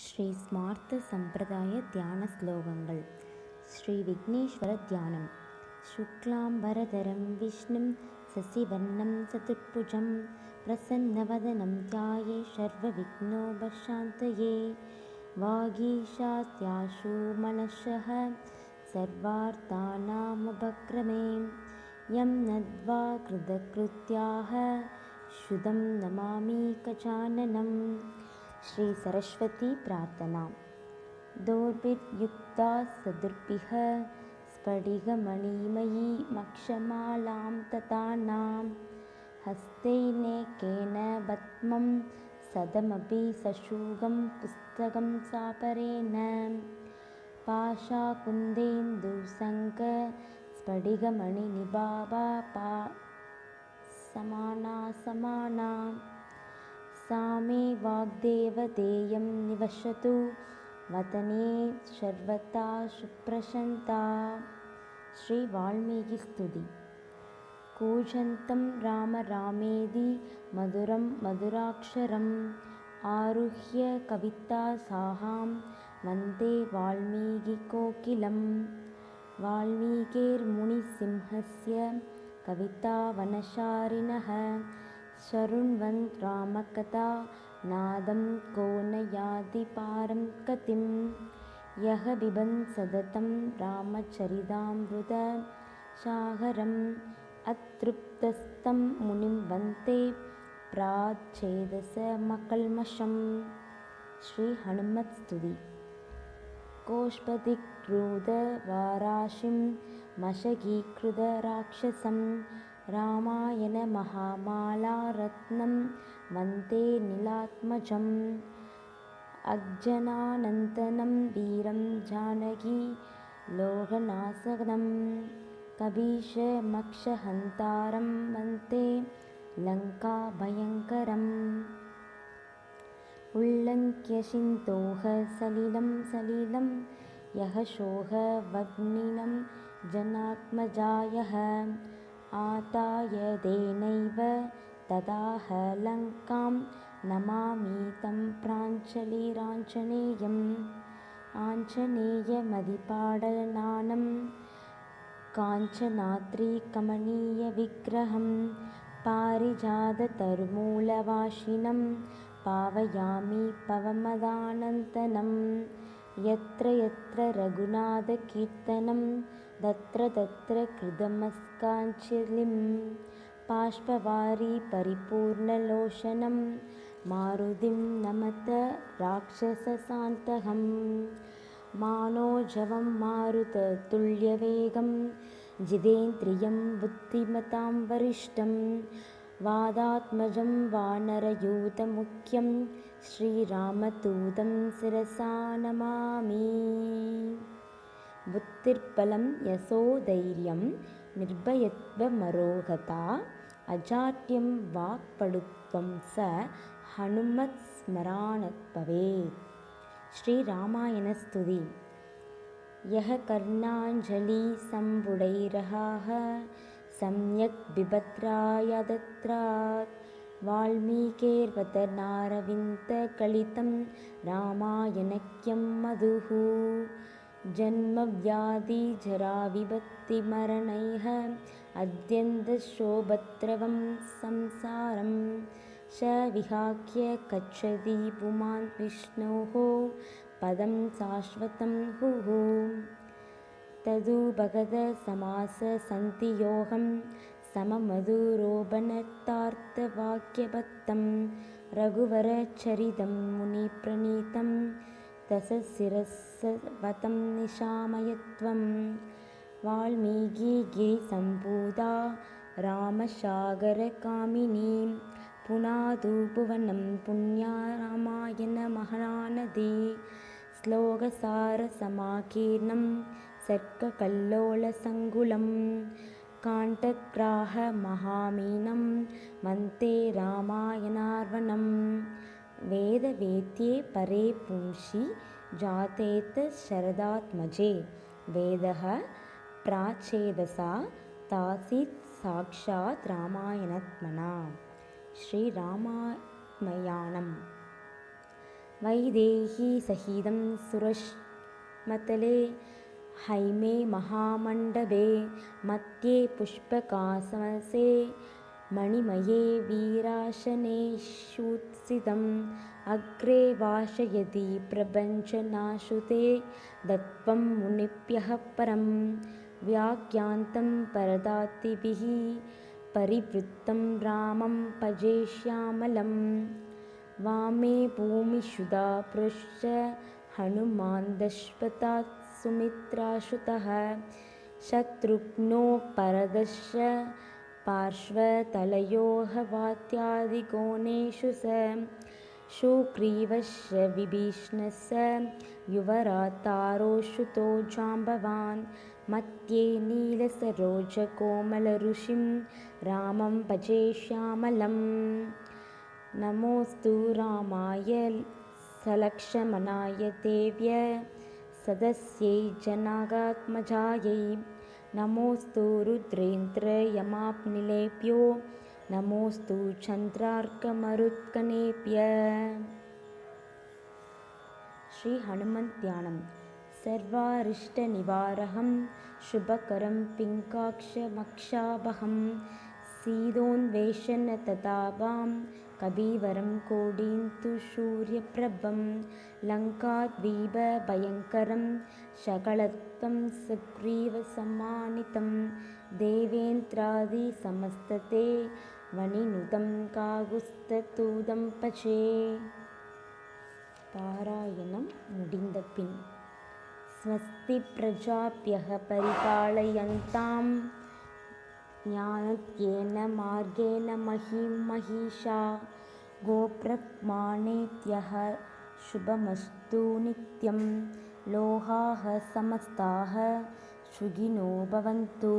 ஸ்ரீ ஸ்மார்த்த சம்பிரதாய தியான ஸ்லோகங்கள். ஸ்ரீ விக்னேஸ்வர தியானம். சுக்லாம்பரதரம் விஷ்ணும் சசிவர்ணம் சதுர்புஜம் பிரசன்னவதனம் த்யாயே சர்வ விக்னோபசாந்தயே. வாகீஷாத்யாசு மனஷः சர்வார்த்தானாமுபக்ரமே யம் நத்வா கிருதக்ருத்யாः சுதம் நமாமி கஜானனம். ஸ்ரீ சரஸ்வதி பிரார்த்தனா. தோர்பிர்யுக்தா சதுர்பிஹ ஸ்படிகமணிமயீ மக்ஷமாலாம் ததானாம் ஹஸ்தைநேகேன பத்மம் சதமபி சசூகம் புஸ்தகம் சாபரேண பாஷாகுந்தேந்து சங்க ஸ்படிகமணிநிபாபா சமானா சமானா சாமே வாக்தேவதேயம் நிவசது வதனே சர்வதா சுப்ரசந்தா. ஸ்ரீ வால்மீகி ஸ்துதி. கூஜந்தம் ராம ராமேதி மதுரம் மதுராக்ஷரம் ஆருஹ்ய கவிதா சாஹாம் வந்தே வால்மீகி கோகிலம். வால்மீகேர்முனிசிம்ஹஸ்ய கவிதா வனசாரிணः शृण्वन् रामकथा नादं को न याति पारं गतिं. यः बिबन् सततं रामचरितामृत सागरम् अतृप्तस्तं मुनिं वन्दे प्राच्छेदसमकल्मषम्. श्री हनुमत् स्तुति. कोष्पदिक्रूधवाराशिं मशकीकृतराक्षसं रामायण महामाला रत्नं वन्दे नीलात्मजम्. अज्ञानानन्दनं वीरं जानकी लोकनाशनं कपीशमक्षहन्तारं वन्दे लङ्काभयङ्करम्. उल्लङ्घ्य सिन्धोः सलिलं सलिलं यः सोऽहवह्निनं जनात्मजायः आदाय तेनैव ददाह लङ्कां नमामि तं प्राञ्जलिराञ्जनेयम्. आञ्जनेयमधिपाटलानं काञ्चनाद्रिकमनीयविग्रहं पारिजाततरुमूलवासिनं पावयामि पवनदानन्दनं. यत्र यत्र रघुनाथकीर्तनं तत्र तत्र कृतमस्ताञ्जलिं. बाष्पवारि परिपूर्णलोचनं मारुतिं नमत राक्षसशान्तकम्. मानोजवं मारुततुल्यवेगं जितेन्द्रियं बुद्धिमतां वरिष्ठं वादात्मजं वानरयूथमुख्यं श्रीरामदूतं शिरसा नमामि. बुद्धिर्बलं यशोधैर्यं निर्भयत्वमरोगता अजाड्यं वाक्पटुत्वं स हनुमत्स्मराणात् भवेत्. श्री रामायण स्तुति. यः कर्णाञ्जलिसम्पूढैरहाः सम्यक् बिभद्रायदत्रात् वाल्मीकेर्वदनारविन्दकलितं रामायणक्यं मधुः. जन्मव्याधिजराविपत्तिमरणैः अत्यन्तशोभद्रवं संसारं स विहाय गच्छति पुमान् विष्णोः पदं शाश्वतं हुः. तदु भगवतसमाससन्धियोगं सममधुरोपनतार्थवाक्यबद्धं रघुवरचरितं मुनिप्रणीतं दशशिरस्वतं निशामयत्वं. वाल्मीकिगिरिसम्भूता रामसागरकामिनी पुनातु भुवनं पुण्या रामायण महानदी. श्लोकसारसमाकीर्णं सर्गकल्लोलसङ्कुलं काण्डग्राहमहामीनं वन्दे रामायणार्णवं. वेदवेद्ये परे पुंसि जातेत शरदात्मजे वेदः प्राच्छेदसा तासीत् साक्षात् रामायणात्मना. श्री रामायणम्. वैदेही सहितं सुरश्मतले हैमे महामण्डपे मध्ये पुष्पकासमसे मणिमये वीरासनेषुत्सितम् अग्रे भाषयति प्रपञ्चनाशुते दत्त्वं मुनिभ्यः परं व्याख्यान्तं परदातिभिः परिवृत्तं रामं भजे श्यामलं वामे भूमिषुधा पृश्च हनुमान् दशरथात् सुमित्राश्रुतः शत्रुघ्नो भरतश्च पार्श्वतलयोः वात्यादिकोणेषु स सुग्रीवश्च विभीषणश्च युवरातारोश्रुतो जाम्बवान् मध्ये नीलसरोजकोमलऋषिं रामं भजे श्यामलम् नमोऽस्तु रामाय सलक्ष्मणाय देव्यै सदस्यै जनकात्मजायै नमोऽस्तु रुद्रेन्द्रयमाप्निलेभ्यो नमोऽस्तु चन्द्रार्कमरुत्कणेभ्यः। श्री हनुमन् ध्यानं सर्वारिष्टनिवारकं शुभकरं पिङ्काक्षमक्षाभं सीतोन्वेषणतताभां कपिवरं कोटीन्दुसूर्यप्रभं लङ्काद्वीपभयङ्करं शकलत्वं सुग्रीवसम्मानितं देवेन्द्रादिसमस्तते वनिनुतं काकुत्स्थदूतं भजे। பாராயணம் முடிந்த பின் ஸ்வஸ்தி பிரஜாப்யः பரிபாலயந்தாம் ஞானத்யேன மார்கேண மஹீம் மஹீஷா கோப்ரஹ்மாணேத்யः சுபமஸ்து நித்யம் லோகாः சமஸ்தாः சுகினோ பவந்து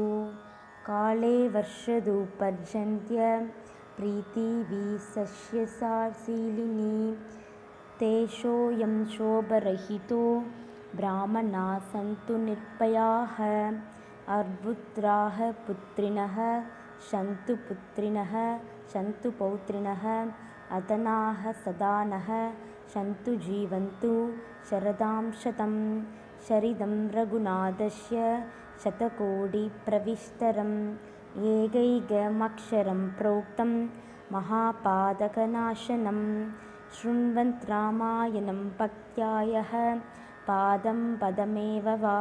காலே வர்ஷது பர்ஜன்த்ய ப்ரீத்திவி சஸ்யசார்சீலினி तेषोऽयं शोभरहितो ब्राह्मणाः सन्तु निर्भयाः अर्बुत्राः पुत्रिणः सन्तु पौत्रिणः अतनाः सदानः सन्तु जीवन्तु शरदां शतं शरिदं रघुनाथस्य शतकोटिप्रविस्तरम् एकैकमक्षरं प्रोक्तं महापातकनाशनं शृण्वन् रामायणं भक्त्यायः पादं पदमेव वा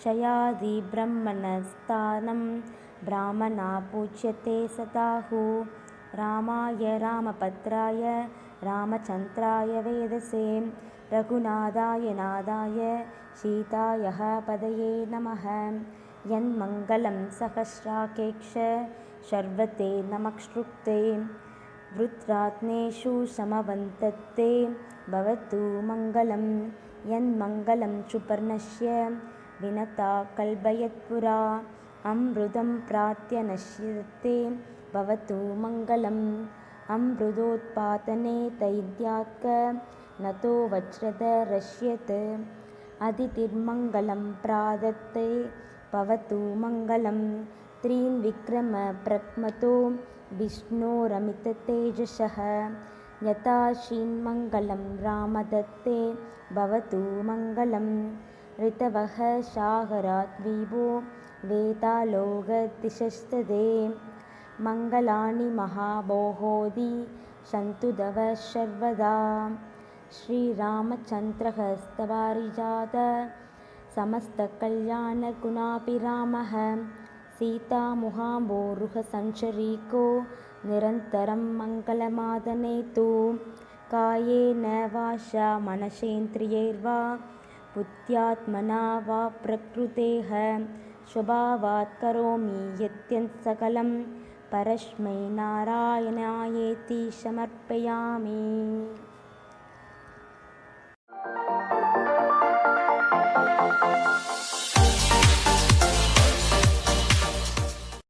शयादि ब्रह्मणस्थानं ब्राह्मणा पूज्यते सदाहु रामाय रामभद्राय रामचन्द्राय वेदसे रघुनाथाय नाथाय सीतायः पदये नमः यन्मङ्गलं सहस्राकेक्ष सर्वते नमःश्रुते वृत्रात्नेषु समवन्तते भवतु मङ्गलं यन्मङ्गलं सुपर्णस्य विनता कल्पयत्पुरा अमृतं प्राप्य नश्यते भवतु मङ्गलम् अमृतोत्पादने दैत्यात्क नतो वज्रधरस्यत् अदितिर्मङ्गलं प्रादत्ते भवतु मङ्गलं त्रीन् विक्रम ब्रह्मतो विष्णोरमिततेजसः यथा शीन्मङ्गलं रामदत्ते भवतु मङ्गलं ऋतवः सागरात् विभो वेतालोकदिशस्तदे मङ्गलानि महाबोहोदि सन्तु तव सर्वदा श्रीरामचन्द्रः स्तवारिजात समस्तकल्याणगुणाभिरामः सीतामुहाम्बोरुहसञ्चरीको निरन्तरं मङ्गलमादनेतु कायेन वाचा मनसेन्द्रियैर्वा बुद्ध्यात्मना वा प्रकृतेः स्वभावात् करोमि यद्यत् सकलं परस्मै नारायणायेति समर्पयामि।